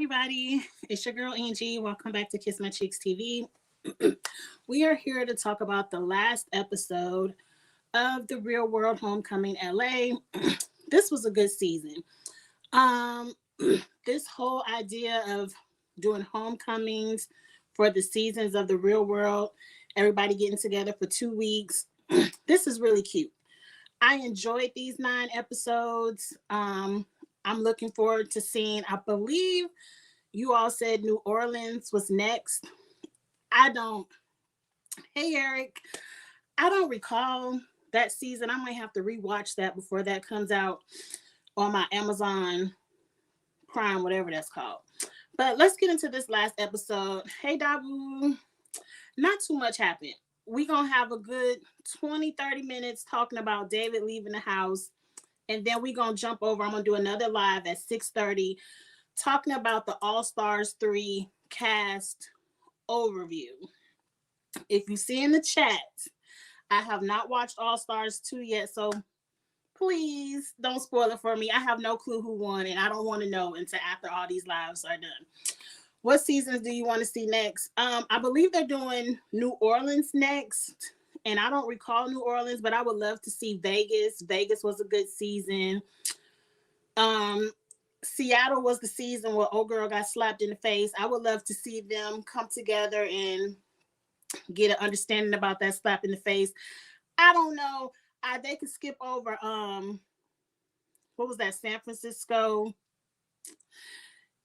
everybody. It's your girl Angie. Welcome back to Kiss My Cheeks TV. We are here to talk about the last episode of the Real World Homecoming LA. This was a good season. Um, this whole idea of doing homecomings for the seasons of the Real World, everybody getting together for 2 weeks. This is really cute. I enjoyed these 9 episodes. I'm looking forward to seeing, I believe you all said New Orleans was next. I don't, hey Eric, I don't recall that season. I might have to rewatch that before that comes out on my Amazon Prime, whatever that's called. But let's get into this last episode. Hey Dabu, not too much happened. We gonna have a good 20-30 minutes talking about David leaving the house, and then we gonna jump over. I'm gonna do another live at 6:30 talking about the All Stars 3 cast overview. If you see in the chat, I have not watched All Stars 2 yet, so please don't spoil it for me. I have no clue who won, and I don't want to know until after all these lives are done. What seasons do you want to see next? I believe they're doing New Orleans next, and I don't recall New Orleans, but I would love to see Vegas. Vegas was a good season. Seattle was the season where old girl got slapped in the face. I would love to see them come together and get an understanding about that slap in the face. I don't know. They could skip over what was that, San Francisco.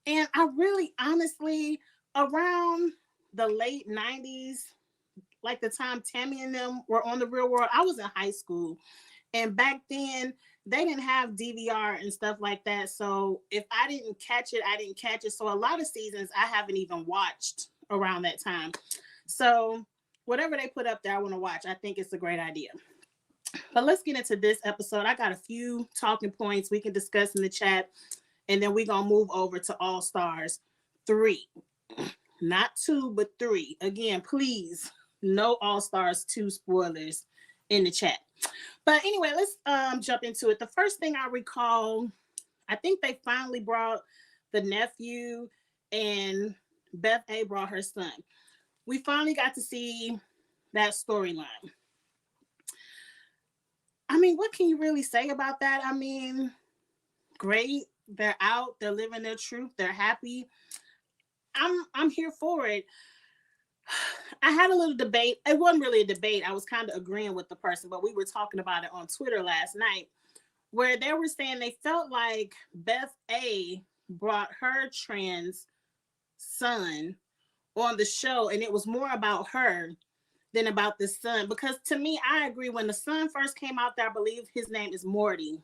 And I really honestly, around the late 90s, like the time Tammy and them were on the Real World, I was in high school. And back then, they didn't have DVR and stuff like that. So if I didn't catch it, I didn't catch it. So a lot of seasons I haven't even watched around that time. So whatever they put up there, I want to watch. I think it's a great idea. But let's get into this episode. I got a few talking points we can discuss in the chat. And then we're going to move over to All Stars 3. Not 2, but 3. Again, please, no All Stars 2 spoilers in the chat. But anyway, let's jump into it. The first thing I recall, I think they finally brought the nephew, and Beth A brought her son. We finally got to see that storyline. I mean, what can you really say about that? I mean, great. They're out. They're living their truth. They're happy. I'm here for it. I had a little debate. It wasn't really a debate. I was kind of agreeing with the person, but we were talking about it on Twitter last night, where they were saying they felt like Beth A brought her trans son on the show, and it was more about her than about the son. Because to me, I agree. When the son first came out there, I believe his name is Morty.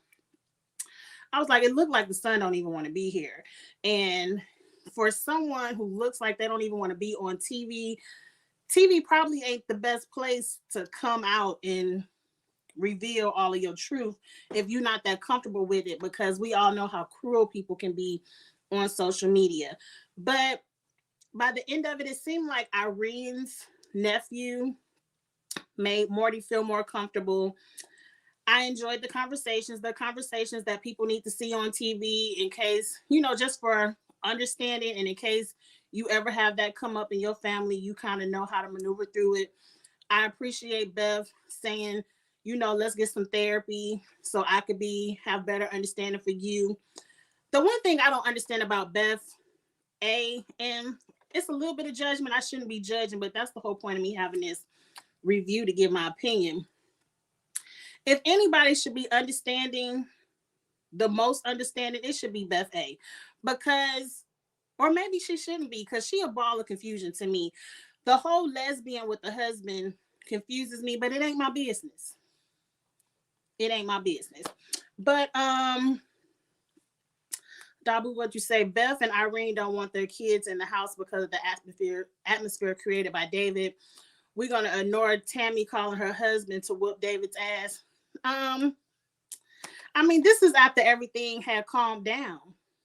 I was like, it looked like the son don't even want to be here. And for someone who looks like they don't even want to be on TV, TV probably ain't the best place to come out and reveal all of your truth if you're not that comfortable with it, because we all know how cruel people can be on social media. But by the end of it, it seemed like Irene's nephew made Morty feel more comfortable. I enjoyed the conversations that people need to see on TV in case, just for understanding, and in case you ever have that come up in your family, you kind of know how to maneuver through it. I appreciate Beth saying, let's get some therapy so I could have better understanding for you. The one thing I don't understand about Beth A, and it's a little bit of judgment. I shouldn't be judging, but that's the whole point of me having this review, to give my opinion. If anybody should be understanding, the most understanding, it should be Beth A. Because, or maybe she shouldn't be, because she a ball of confusion to me. The whole lesbian with the husband confuses me, but it ain't my business. It ain't my business. But Dabu, what you say? Beth and Irene don't want their kids in the house because of the atmosphere created by David. We're gonna ignore Tammy calling her husband to whoop David's ass. I mean, this is after everything had calmed down.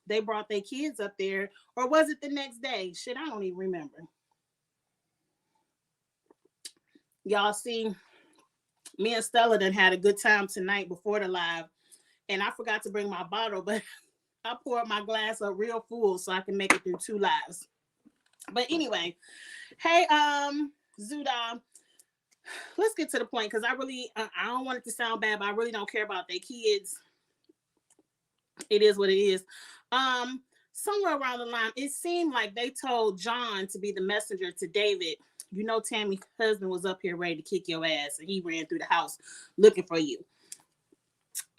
They brought their kids up there, or was it the next day? Shit, I don't even remember. Y'all see, me and Stella done had a good time tonight before the live, and I forgot to bring my bottle, but I poured my glass up real full so I can make it through 2 lives. But anyway, hey, Zuda, let's get to the point because I don't want it to sound bad, but I really don't care about their kids. It is what it is. Um, Somewhere around the line, it seemed like they told John to be the messenger to David. You know, Tammy's husband was up here ready to kick your ass, and he ran through the house looking for you.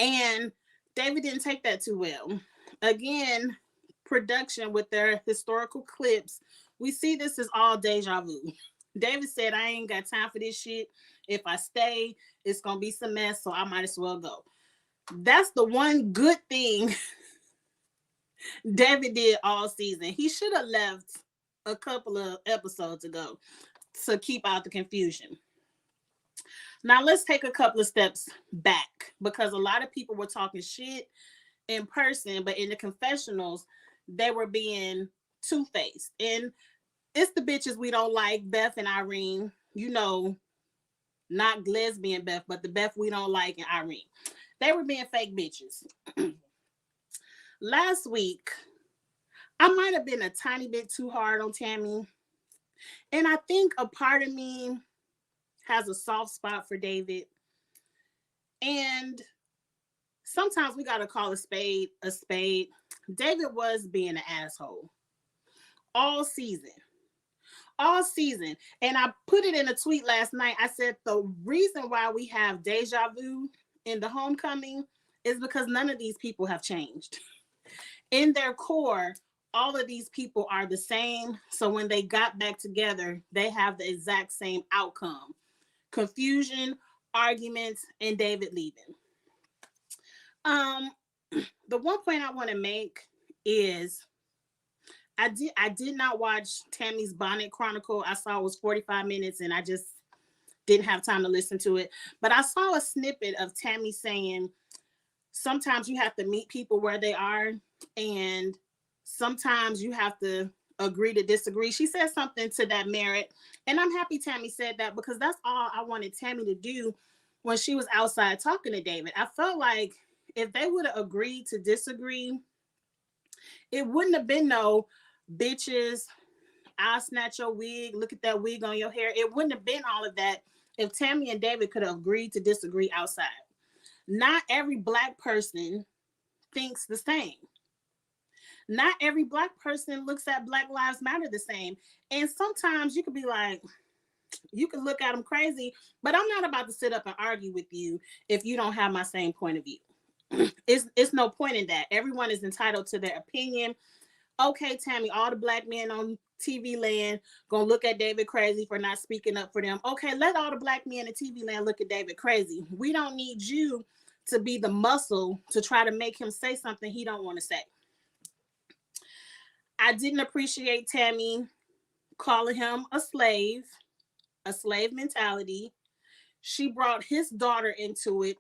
And David didn't take that too well. Again, production with their historical clips, we see this is all deja vu. David said, I ain't got time for this shit. If I stay, it's going to be some mess, so I might as well go. That's the one good thing David did all season. He should have left a couple of episodes ago to keep out the confusion. Now let's take a couple of steps back because a lot of people were talking shit in person, but in the confessionals, they were being two-faced. And it's the bitches we don't like, Beth and Irene. You know, not lesbian Beth, but the Beth we don't like and Irene. They were being fake bitches. Last week, I might have been a tiny bit too hard on Tammy. And I think a part of me has a soft spot for David. And sometimes we got to call a spade a spade. David was being an asshole all season. All season. And I put it in a tweet last night. I said the reason why we have deja vu in the homecoming is because none of these people have changed. In their core, all of these people are the same. So when they got back together, they have the exact same outcome. Confusion, arguments, and David leaving. Um, the one point I want to make is I did not watch Tammy's Bonnet Chronicle. I saw it was 45 minutes and I just didn't have time to listen to it. But I saw a snippet of Tammy saying sometimes you have to meet people where they are and sometimes you have to agree to disagree. She said something to that merit. And I'm happy Tammy said that because that's all I wanted Tammy to do when she was outside talking to David. I felt like if they would have agreed to disagree, it wouldn't have been no bitches, I'll snatch your wig, look at that wig on your hair. It wouldn't have been all of that if Tammy and David could have agreed to disagree outside. Not every Black person thinks the same. Not every Black person looks at Black Lives Matter the same. And sometimes you could be like, you can look at them crazy, but I'm not about to sit up and argue with you if you don't have my same point of view. It's no point in that. Everyone is entitled to their opinion. Okay, Tammy, all the Black men on TV land gonna look at David crazy for not speaking up for them. Okay, let all the Black men in TV land look at David crazy. We don't need you to be the muscle to try to make him say something he don't want to say. I didn't appreciate Tammy calling him a slave mentality. She brought his daughter into it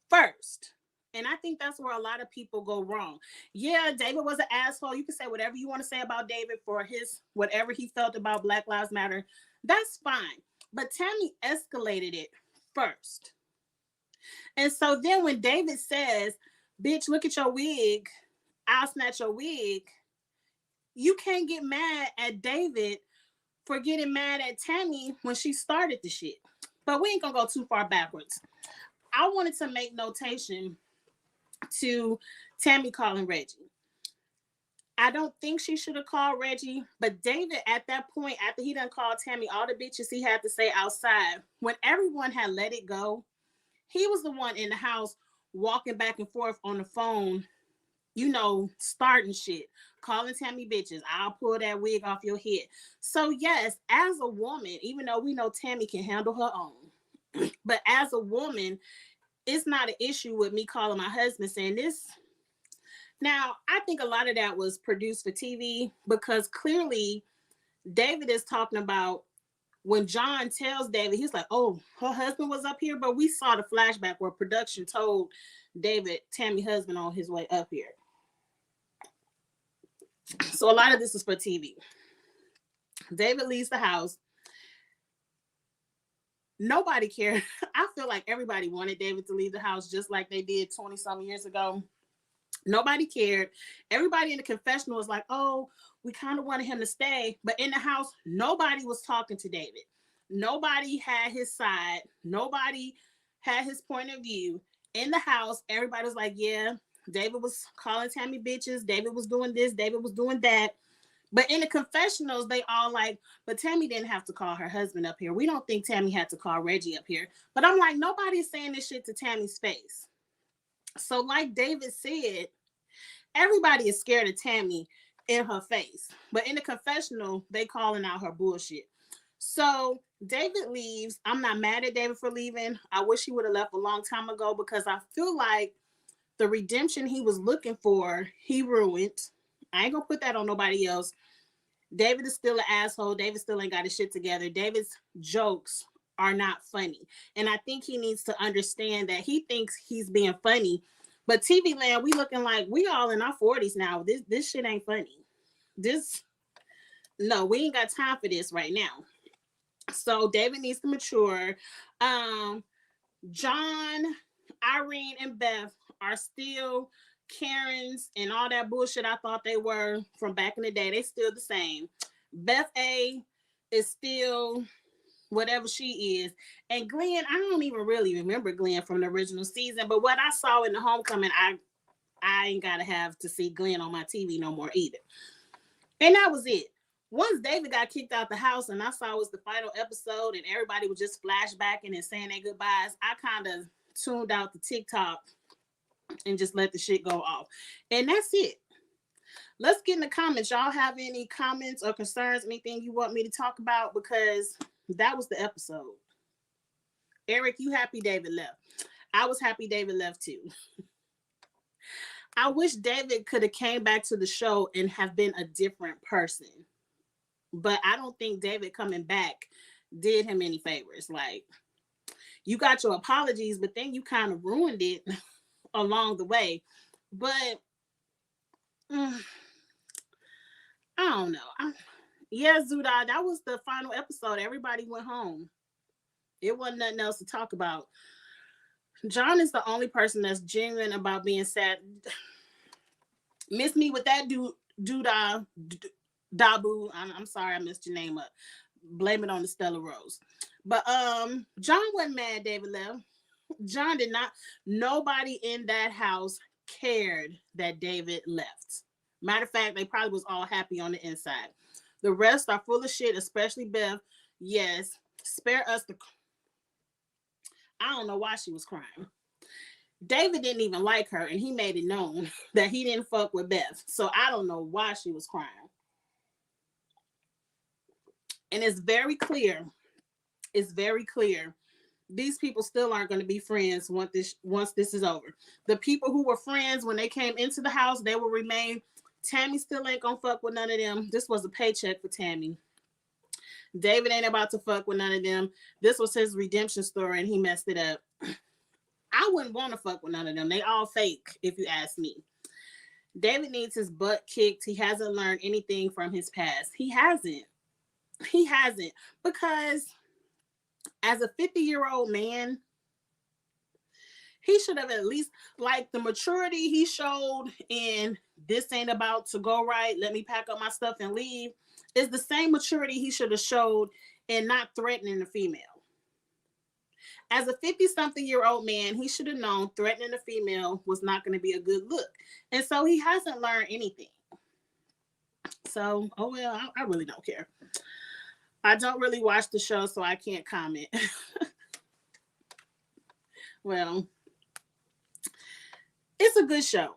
first. And I think that's where a lot of people go wrong. Yeah, David was an asshole. You can say whatever you want to say about David for his whatever he felt about Black Lives Matter. That's fine. But Tammy escalated it first. And so then when David says, bitch, look at your wig, I'll snatch your wig, you can't get mad at David for getting mad at Tammy when she started the shit. But we ain't gonna go too far backwards. I wanted to make notation to Tammy calling Reggie. I don't think she should have called Reggie, but David at that point, after he done called Tammy all the bitches he had to say outside, when everyone had let it go, he was the one in the house walking back and forth on the phone, you know, starting shit, calling Tammy bitches. I'll pull that wig off your head. So yes, as a woman, even though we know Tammy can handle her own, but as a woman, it's not an issue with me calling my husband saying this. Now, I think a lot of that was produced for TV because clearly David is talking about when John tells David, he's like, oh, her husband was up here, but we saw the flashback where production told David, Tammy's husband on his way up here. So a lot of this is for TV. David leaves the house. Nobody cared. I feel like everybody wanted David to leave the house just like they did 20 some years ago. Nobody cared. Everybody in the confessional was like, oh, we kind of wanted him to stay. But in the house, nobody was talking to David. Nobody had his side. Nobody had his point of view. In the house, everybody was like, yeah, David was calling Tammy bitches. David was doing this. David was doing that. But in the confessionals, they all like, but Tammy didn't have to call her husband up here. We don't think Tammy had to call Reggie up here. But I'm like, nobody's saying this shit to Tammy's face. So like David said, everybody is scared of Tammy in her face. But in the confessional, they calling out her bullshit. So David leaves. I'm not mad at David for leaving. I wish he would have left a long time ago because I feel like the redemption he was looking for, he ruined. I ain't gonna put that on nobody else. David is still an asshole. David still ain't got his shit together. David's jokes are not funny. And I think he needs to understand that he thinks he's being funny. But TV land, we looking like we all in our 40s now. This shit ain't funny. No, we ain't got time for this right now. So David needs to mature. John, Irene, and Beth are still Karens and all that bullshit I thought they were from back in the day. They still the same. Beth A is still whatever she is. And Glenn, I don't even really remember Glenn from the original season, but what I saw in the homecoming, I ain't gotta have to see Glenn on my TV no more either. And that was it. Once David got kicked out the house and I saw it was the final episode and everybody was just flashbacking and saying their goodbyes, I kind of tuned out the TikTok and just let the shit go off. And that's it. Let's get in the comments. Y'all have any comments or concerns, anything you want me to talk about? Because that was the episode. Eric, you happy David left? I was happy David left too. I wish David could have came back to the show and have been a different person. But I don't think David coming back did him any favors. Like, you got your apologies, but then you kind of ruined it along the way. But I don't know. Yeah, Zuda, that was the final episode. Everybody went home. It wasn't nothing else to talk about. John is the only person that's genuine about being sad. Miss me with that Duda Dabu. I'm sorry I messed your name up. Blame it on the Stella Rose. But John wasn't mad David left. John did not. Nobody in that house cared that David left. Matter of fact, they probably was all happy on the inside. The rest are full of shit, especially Beth. Yes, spare us the. I don't know why she was crying. David didn't even like her, and he made it known that he didn't fuck with Beth. So I don't know why she was crying. And it's very clear. It's very clear. These people still aren't going to be friends once this is over. The people who were friends when they came into the house, they will remain. Tammy still ain't gonna fuck with none of them. This was a paycheck for Tammy. David ain't about to fuck with none of them. This was his redemption story and he messed it up. I wouldn't want to fuck with none of them. They all fake, if you ask me. David needs his butt kicked. He hasn't learned anything from his past. He hasn't. Because as a 50-year-old man, he should have at least, like, the maturity he showed in this ain't about to go right, let me pack up my stuff and leave, is the same maturity he should have showed in not threatening the female. As a 50-something-year-old man, he should have known threatening a female was not going to be a good look. And so he hasn't learned anything. So, oh well, I really don't care. I don't really watch the show, so I can't comment. Well, it's a good show.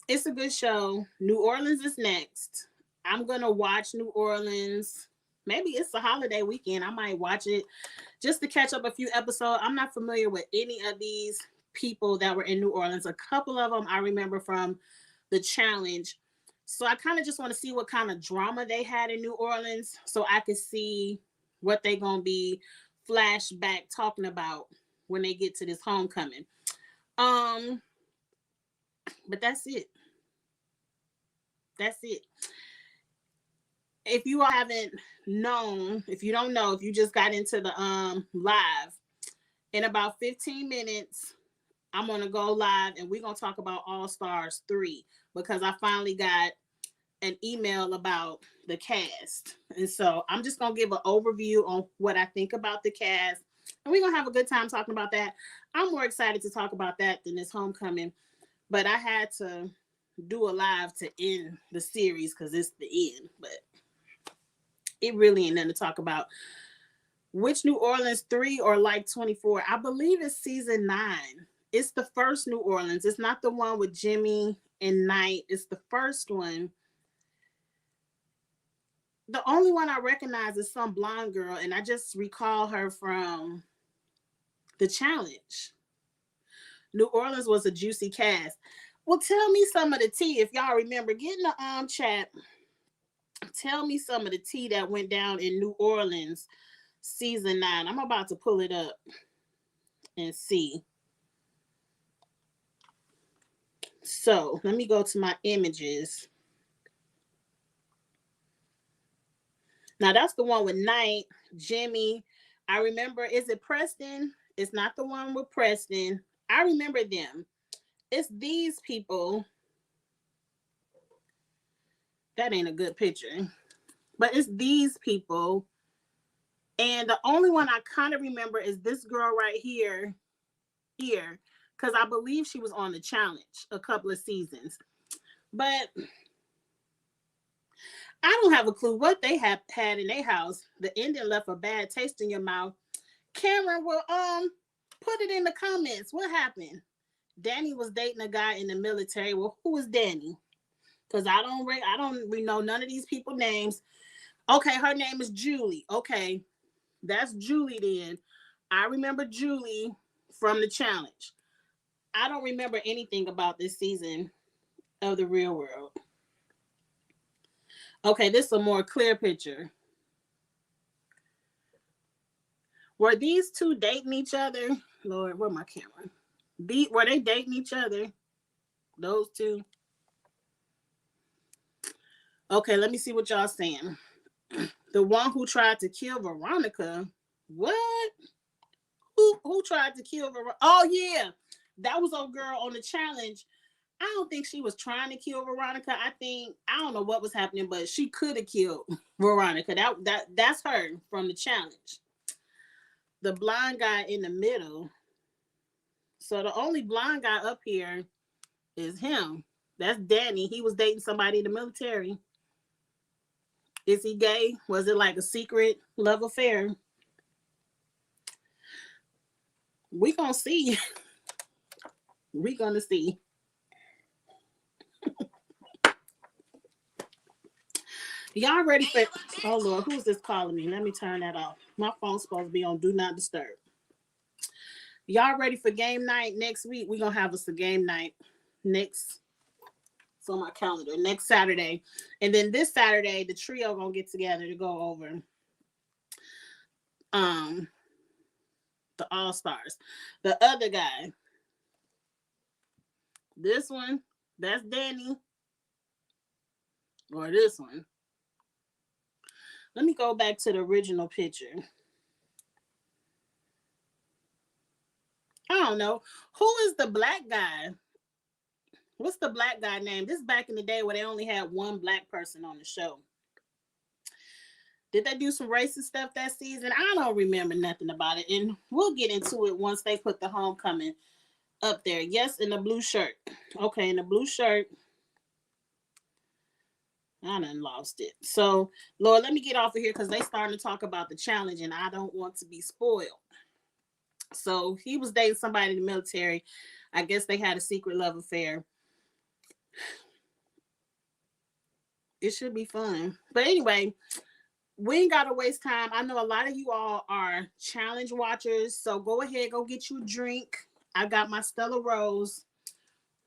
It's a good show. New Orleans is next. I'm going to watch New Orleans. Maybe it's a holiday weekend. I might watch it just to catch up a few episodes. I'm not familiar with any of these people that were in New Orleans. A couple of them I remember from the challenge. So I kind of just want to see what kind of drama they had in New Orleans so I could see what they're going to be flashback talking about when they get to this homecoming. But that's it. That's it. If you all haven't known, if you don't know, if you just got into the live, in about 15 minutes, I'm gonna go live and we're gonna talk about All Stars 3 because I finally got an email about the cast. And so I'm just gonna give an overview on what I think about the cast. And we're gonna have a good time talking about that. I'm more excited to talk about that than this homecoming. But I had to do a live to end the series because it's the end. But it really ain't nothing to talk about. Which New Orleans 3 or like 24? I believe it's season 9. It's the first New Orleans. It's not the one with Jimmy and Knight. It's the first one. The only one I recognize is some blonde girl, and I just recall her from the challenge. New Orleans was a juicy cast. Well, tell me some of the tea if y'all remember. Get in the chat. Tell me some of the tea that went down in New Orleans season 9. I'm about to pull it up and see. So let me go to my images. Now that's the one with Knight, Jimmy. I remember, is it Preston? It's not the one with Preston. I remember them. It's these people. That ain't a good picture. But it's these people. And the only one I kind of remember is this girl right here. Because I believe she was on the challenge a couple of seasons. But I don't have a clue what they have had in their house. The ending left a bad taste in your mouth. Cameron will put it in the comments. What happened? Danny was dating a guy in the military. Well, who was Danny? Because I don't know none of these people names. Okay, her name is Julie. Okay, that's Julie then. I remember Julie from the challenge. I don't remember anything about this season of The Real World. Okay, this is a more clear picture. Were these two dating each other? Lord, where's my camera? Were they dating each other? Those two? Okay, let me see what y'all saying. The one who tried to kill Veronica. What? Who tried to kill Veronica? Oh, yeah. That was a girl on the challenge. I don't think she was trying to kill Veronica. I don't know what was happening, but she could have killed Veronica. That's her from the challenge. The blind guy in the middle. So the only blind guy up here is him. That's Danny. He was dating somebody in the military. Is he gay? Was it like a secret love affair? We gonna see. We gonna see. Y'all ready for? Oh Lord, who's this calling me? Let me turn that off. My phone's supposed to be on Do Not Disturb. Y'all ready for game night next week? We're gonna have us a game night next. It's on my calendar next Saturday, and then this Saturday the trio gonna get together to go over the All Stars. The other guy, this one, that's Danny, or this one. Let me go back to the original picture. I don't know. Who is the black guy? What's the black guy name? This is back in the day where they only had one black person on the show. Did they do some racist stuff that season? I don't remember nothing about it. And we'll get into it once they put the homecoming up there. Yes, in the blue shirt. Okay, in the blue shirt. I done lost it. So, Lord, let me get off of here because they starting to talk about the challenge and I don't want to be spoiled. So he was dating somebody in the military. I guess they had a secret love affair. It should be fun. But anyway, we ain't got to waste time. I know a lot of you all are challenge watchers. So go ahead, go get you a drink. I got my Stella Rose.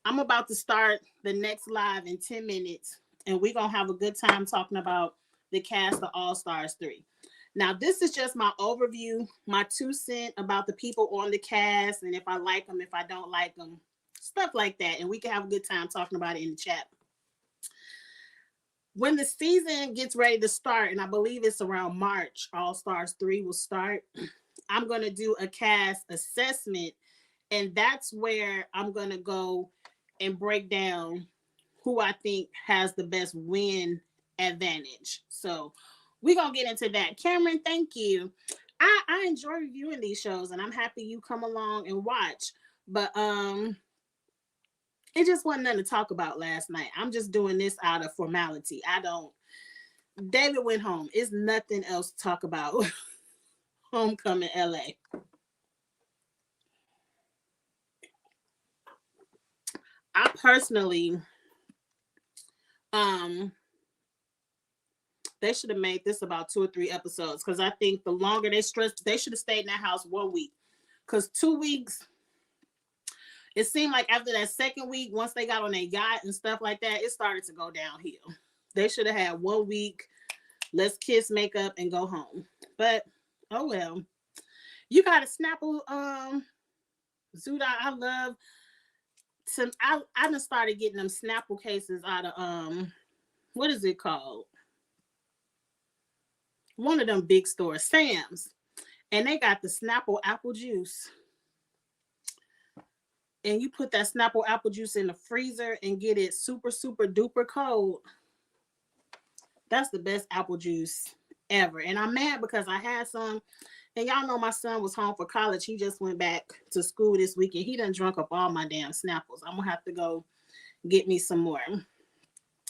I'm about to start the next live in 10 minutes. And we're going to have a good time talking about the cast of All Stars 3. Now, this is just my overview, my 2 cents about the people on the cast, and if I like them, if I don't like them, stuff like that. And we can have a good time talking about it in the chat. When the season gets ready to start, and I believe it's around March, All Stars 3 will start, I'm going to do a cast assessment And that's where I'm going to go and break down who I think has the best win advantage. So we're going to get into that. Cameron, thank you. I enjoy reviewing these shows and I'm happy you come along and watch. But it just wasn't nothing to talk about last night. I'm just doing this out of formality. I don't David went home. It's nothing else to talk about. Homecoming LA. I personally um they should have made this about 2 or 3 episodes because I think the longer they stressed, they should have stayed in that house 1 week. Because 2 weeks, it seemed like after that second week, once they got on their yacht and stuff like that, it started to go downhill. They should have had 1 week. Let's kiss, make up, and go home. But oh well. You got a Snapple, Zuda. I love some. I done started getting them Snapple cases out of what is it called? One of them big stores, Sam's, and they got the Snapple apple juice. And you put that Snapple apple juice in the freezer and get it super super duper cold. That's the best apple juice ever. And I'm mad because I had some, and y'all know my son was home for college. He just went back to school this weekend. He done drunk up all my damn Snapples. I'm gonna have to go get me some more.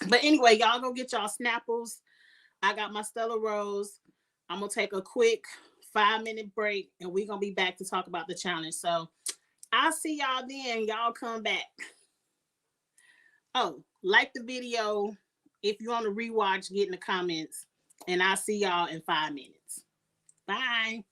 But anyway, y'all go get y'all Snapples. I got my Stella Rose. I'm gonna take a quick 5-minute break and we're gonna be back to talk about the challenge. So I'll see y'all then. Y'all come back. Oh, like the video. If you want to rewatch, get in the comments. And I'll see y'all in 5 minutes. Bye.